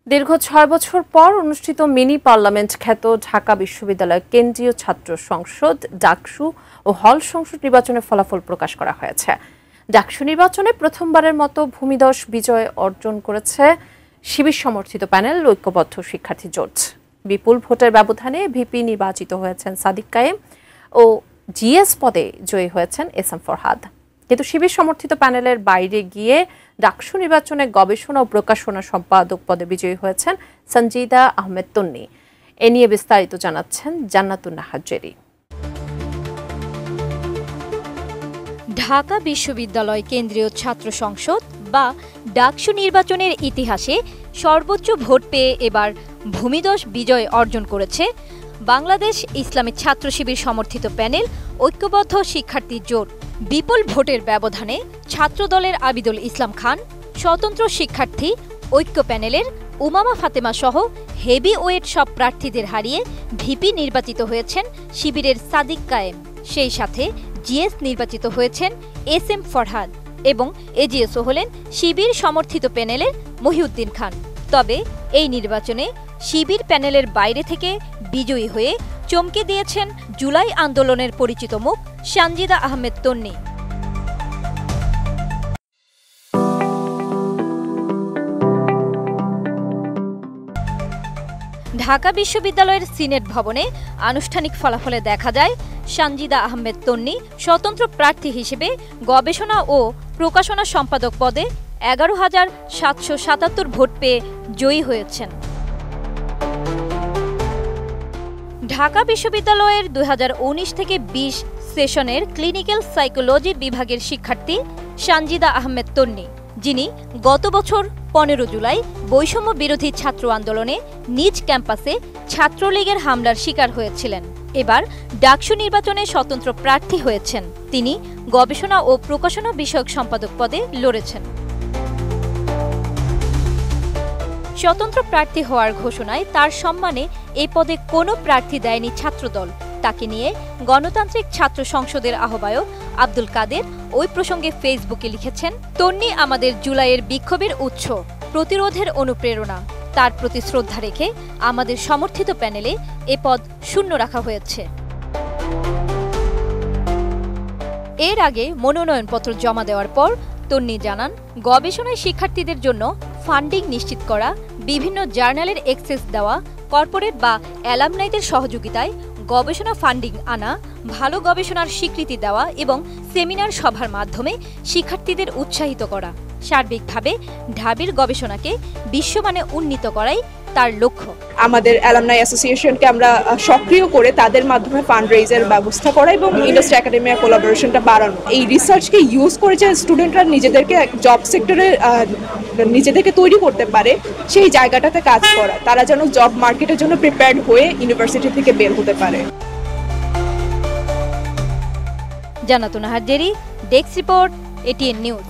দীর্ঘ ৬ বছর পর অনুষ্ঠিত মিনি পার্লামেন্ট খ্যাত ঢাকা বিশ্ববিদ্যালয় কেন্দ্রীয় ছাত্র সংসদ ডাকসু ও হল সংসদ নির্বাচনের ফলাফল প্রকাশ করা হয়েছে। ডাকসু নির্বাচনে প্রথমবারের মতো ভূমিধস বিজয় অর্জন করেছে শিবির সমর্থিত প্যানেল ঐক্যবদ্ধ শিক্ষার্থী জোট। বিপুল ভোটের ব্যবধানে ভিপি নির্বাচিত হয়েছেন সাদিক কায়েম ও জিএস পদে জয়ী হয়েছেন এস এম ফরহাদ। কিন্তু শিবির সমর্থিত প্যানেলের বাইরে গিয়ে ডাকসু নির্বাচনে গবেষণা ও প্রকাশনা সম্পাদক পদে বিজয়ী হয়েছেন সঞ্জিদা আহমেদ তন্নি। এ নিয়ে বিস্তারিত জানাচ্ছেন জান্নাতুন নাহার জেরি। ঢাকা বিশ্ববিদ্যালয় কেন্দ্রীয় ছাত্র সংসদ বা ডাকসু নির্বাচনের ইতিহাসে সর্বোচ্চ ভোট পেয়ে এবার ভূমিধস বিজয় অর্জন করেছে বাংলাদেশ ইসলামী ছাত্র শিবির সমর্থিত প্যানেল ঐক্যবদ্ধ শিক্ষার্থী জোট। বিপুল ভোটের ব্যবধানে ছাত্রদলের আবিদুল ইসলাম খান, স্বতন্ত্র শিক্ষার্থী ঐক্য প্যানেলের উমামা ফাতেমা সহ হেভি ওয়েট সব প্রার্থীদের হারিয়ে ভিপি নির্বাচিত হয়েছেন শিবিরের সাদিক কায়েম। সেই সাথে জিএস নির্বাচিত হয়েছেন এস এম ফরহাদ এবং এজিএসও হলেন শিবির সমর্থিত প্যানেলের মহিউদ্দিন খান। তবে এই নির্বাচনে শিবির প্যানেলের বাইরে থেকে বিজয়ী হয়ে চমকে দিয়েছেন জুলাই আন্দোলনের পরিচিত মুখ সঞ্জিদা আহমেদ তন্নি। ঢাকা বিশ্ববিদ্যালয়ের সিনেট ভবনে আনুষ্ঠানিক ফলাফলে দেখা যায় সঞ্জিদা আহমেদ তন্নি স্বতন্ত্র প্রার্থী হিসেবে গবেষণা ও প্রকাশনা সম্পাদক পদে 11,777 ভোট পেয়ে জয়ী হয়েছেন। ঢাকা বিশ্ববিদ্যালয়ের 2019 থেকে 20 সেশনের ক্লিনিক্যাল সাইকোলজি বিভাগের শিক্ষার্থী সঞ্জিদা আহমেদ তন্নি, যিনি গত বছর 15 জুলাই বৈষম্য বিরোধী ছাত্র আন্দোলনে নিজ ক্যাম্পাসে ছাত্রলীগের হামলার শিকার হয়েছিলেন। এবার ডাকসু নির্বাচনে স্বতন্ত্র প্রার্থী হয়েছেন। তিনি গবেষণা ও প্রকাশনা বিষয়ক সম্পাদক পদে লড়েছেন। স্বতন্ত্র প্রার্থী হওয়ার ঘোষণায় তার সম্মানে এই পদে কোনো প্রার্থী দেয়নি ছাত্রদল। তাকে নিয়ে গণতান্ত্রিক ছাত্র সংসদের আহ্বায়ক আব্দুল কাদের ওই প্রসঙ্গে ফেসবুকে লিখেছেন, তন্নি আমাদের জুলাইয়ের বিক্ষোভের উৎস, প্রতিরোধের অনুপ্রেরণা। তার প্রতি শ্রদ্ধা রেখে আমাদের সমর্থিত প্যানেলে এ পদ শূন্য রাখা হয়েছে। এর আগে মনোনয়নপত্র জমা দেওয়ার পর তন্নি জানান, গবেষণায় শিক্ষার্থীদের জন্য ফান্ডিং নিশ্চিত করা, বিভিন্ন জার্নালের অ্যাক্সেস দেওয়া, কর্পোরেট বা অ্যালামনাইদের সহযোগিতায় গবেষণা ফান্ডিং আনা, ভালো গবেষণার স্বীকৃতি দেওয়া এবং সেমিনার সভার মাধ্যমে শিক্ষার্থীদের উৎসাহিত করা, সার্বিকভাবে ঢাবির গবেষণাকে বিশ্বমানে উন্নীত করাই তার লক্ষ্য। আমাদের অ্যালামনাই অ্যাসোসিয়েশনকে আমরা সক্রিয় করে তাদের মাধ্যমে ফান্ড রেইজের ব্যবস্থা করা এবং ইন্ডাস্ট্রি একাডেমিয়া কোলাবোরেশনটা বাড়ানো, এই রিসার্চকে ইউজ করে যে স্টুডেন্টরা নিজেদেরকে জব সেক্টরে নিজেদেরকে তৈরি করতে পারে, সেই জায়গাটাতে কাজ করা, তারা যেন জব মার্কেটের জন্য প্রিপেয়ার্ড হয়ে ইউনিভার্সিটি থেকে বের হতে পারে। জান্নাতুন Nahar Jerry, desk report, ATN news.